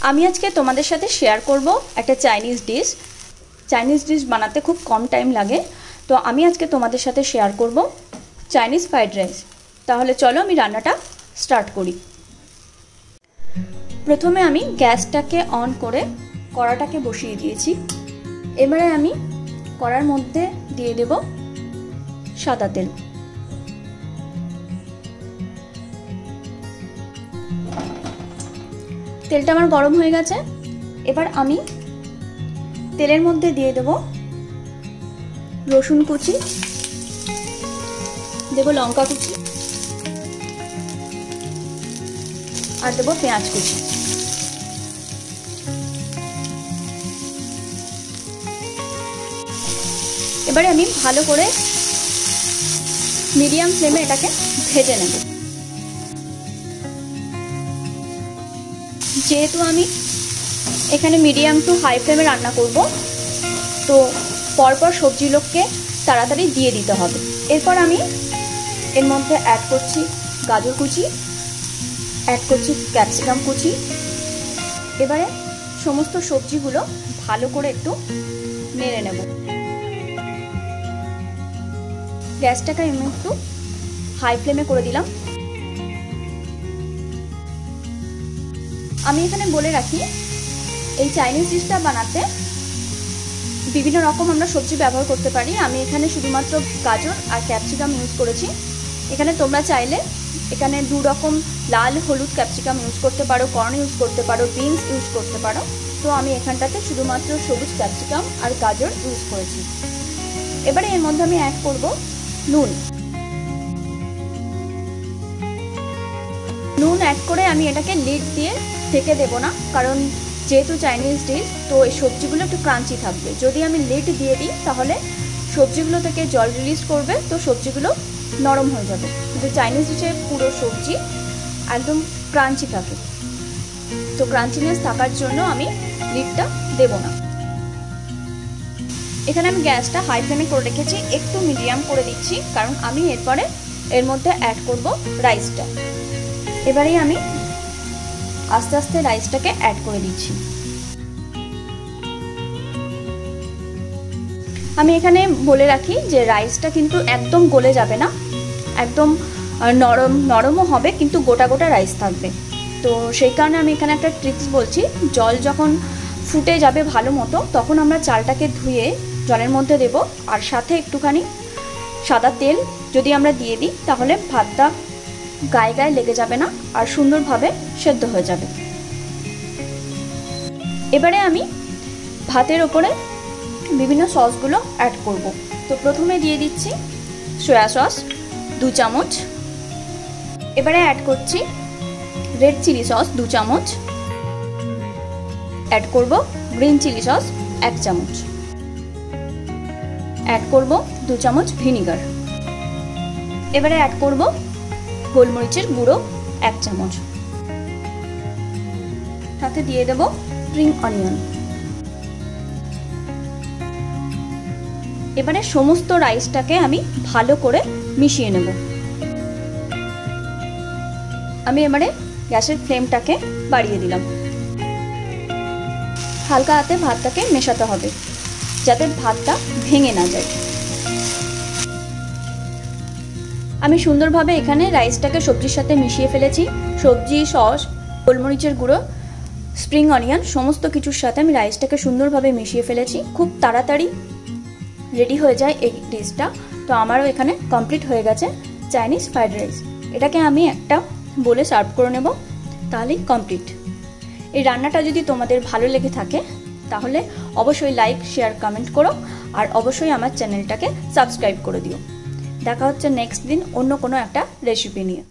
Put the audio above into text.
আমি আজকে তোমাদের সাথে শেয়ার করব একটা চাইনিজ ডিশ বানাতে খুব কম টাইম লাগে। তো আমি আজকে তোমাদের সাথে শেয়ার করব চাইনিজ ফ্রাইড রাইস। তাহলে চলো আমি রান্নাটা স্টার্ট করি। প্রথমে আমি গ্যাসটাকে অন করে কড়াটাকে বসিয়ে দিয়েছি। এবারে আমি কড়ার মধ্যে দিয়ে দেব সাদা তেল। তেলটা আমার গরম হয়ে গেছে। এবার আমি তেলের মধ্যে দিয়ে দেব রসুন কুচি, দেব লঙ্কা কুচি আর দেব পেঁয়াজ কুচি। এবারে আমি ভালো করে মিডিয়াম ফ্লেমে এটাকে ভেজে নেব। যেহেতু আমি এখানে মিডিয়াম টু হাই ফ্লেমে রান্না করব, তো পরপর সবজিগুলোকে তাড়াতাড়ি দিয়ে দিতে হবে। এরপর আমি এর মধ্যে অ্যাড করছি গাজর কুচি, অ্যাড করছি ক্যাপসিকাম কুচি। এবারে সমস্ত সবজিগুলো ভালো করে একটু নেড়ে নেব। গ্যাসটাকে আমি একটু হাই ফ্লেমে করে দিলাম। আমি এখানে বলে রাখি, এই চাইনিজ ডিশটা বানাতে বিভিন্ন রকম আমরা সবজি ব্যবহার করতে পারি। আমি এখানে শুধুমাত্র গাজর আর ক্যাপসিকাম ইউজ করেছি। এখানে তোমরা চাইলে এখানে দু রকম লাল হলুদ ক্যাপসিকাম ইউজ করতে পারো, কর্ন ইউজ করতে পারো, বিনস ইউজ করতে পারো। তো আমি এখানটাতে শুধুমাত্র সবুজ ক্যাপসিকাম আর গাজর ইউজ করেছি। এবারে এর মধ্যে আমি অ্যাড করব নুন। নুন অ্যাড করে আমি এটাকে লিড দিয়ে ঢেকে দেব না, কারণ যেহেতু চাইনিজ ডিশ তো এই সবজিগুলো একটু ক্রাঞ্চি থাকবে। যদি আমি লিড দিয়ে দিই তাহলে সবজিগুলো থেকে জল রিলিজ করবে, তো সবজিগুলো নরম হয়ে যাবে। কিন্তু চাইনিজ ডিশে পুরো সবজি একদম ক্রাঞ্চি থাকে, তো ক্রাঞ্চিনেস থাকার জন্য আমি লিডটা দেব না। এখানে আমি গ্যাসটা হাই ফ্লেমে করে রেখেছি, একটু মিডিয়াম করে দিচ্ছি, কারণ আমি এরপরে এর মধ্যে অ্যাড করব রাইসটা। এবারেই আমি আস্তে আস্তে রাইসটাকে অ্যাড করে দিচ্ছি। আমি এখানে বলে রাখি যে রাইসটা কিন্তু একদম গলে যাবে না, একদম নরমও হবে, কিন্তু গোটা গোটা রাইস থাকবে। তো সেই কারণে আমি এখানে একটা ট্রিক্স বলছি। জল যখন ফুটে যাবে ভালো মতো, তখন আমরা চালটাকে ধুয়ে জলের মধ্যে দেব, আর সাথে একটুখানি সাদা তেল যদি আমরা দিয়ে দিই তাহলে ভাতটা গায়ে গায়ে লেগে যাবে না আর সুন্দরভাবে সেদ্ধ হয়ে যাবে। এবারে আমি ভাতের ওপরে বিভিন্ন সসগুলো অ্যাড করব। তো প্রথমে দিয়ে দিচ্ছি সয়া সস 2 চামচ। এবারে অ্যাড করছি রেড চিলি সস 2 চামচ। অ্যাড করব গ্রিন চিলি সস 1 চামচ। অ্যাড করব 2 চামচ ভিনিগার। এবারে অ্যাড করব গোলমরিচের গুঁড়ো 1 চামচ। সাথে দিয়ে দেব স্প্রিং অনিয়ন। এবারে সমস্ত রাইসটাকে আমি ভালো করে মিশিয়ে নেব। আমি এবারে গ্যাসের ফ্লেমটাকে বাড়িয়ে দিলাম। হালকা হাতে ভাতটাকে মেশাতে হবে যাতে ভাতটা ভেঙে না যায়। আমি সুন্দরভাবে এখানে রাইসটাকে সবজির সাথে মিশিয়ে ফেলেছি। সবজি, সস, গোলমরিচের গুঁড়ো, স্প্রিং অনিয়ন সমস্ত কিছুর সাথে আমি রাইসটাকে সুন্দরভাবে মিশিয়ে ফেলেছি। খুব তাড়াতাড়ি রেডি হয়ে যায় এই ডিশটা। তো আমারও এখানে কমপ্লিট হয়ে গেছে চাইনিজ ফ্রাইড রাইস। এটাকে আমি একটা বলে সার্ভ করে নেব, তাহলেই কমপ্লিট। এই রান্নাটা যদি তোমাদের ভালো লেগে থাকে তাহলে অবশ্যই লাইক, শেয়ার, কমেন্ট করো, আর অবশ্যই আমার চ্যানেলটাকে সাবস্ক্রাইব করে দিও। দেখা হচ্ছে নেক্সট দিন অন্য কোনো একটা রেসিপি নিয়ে।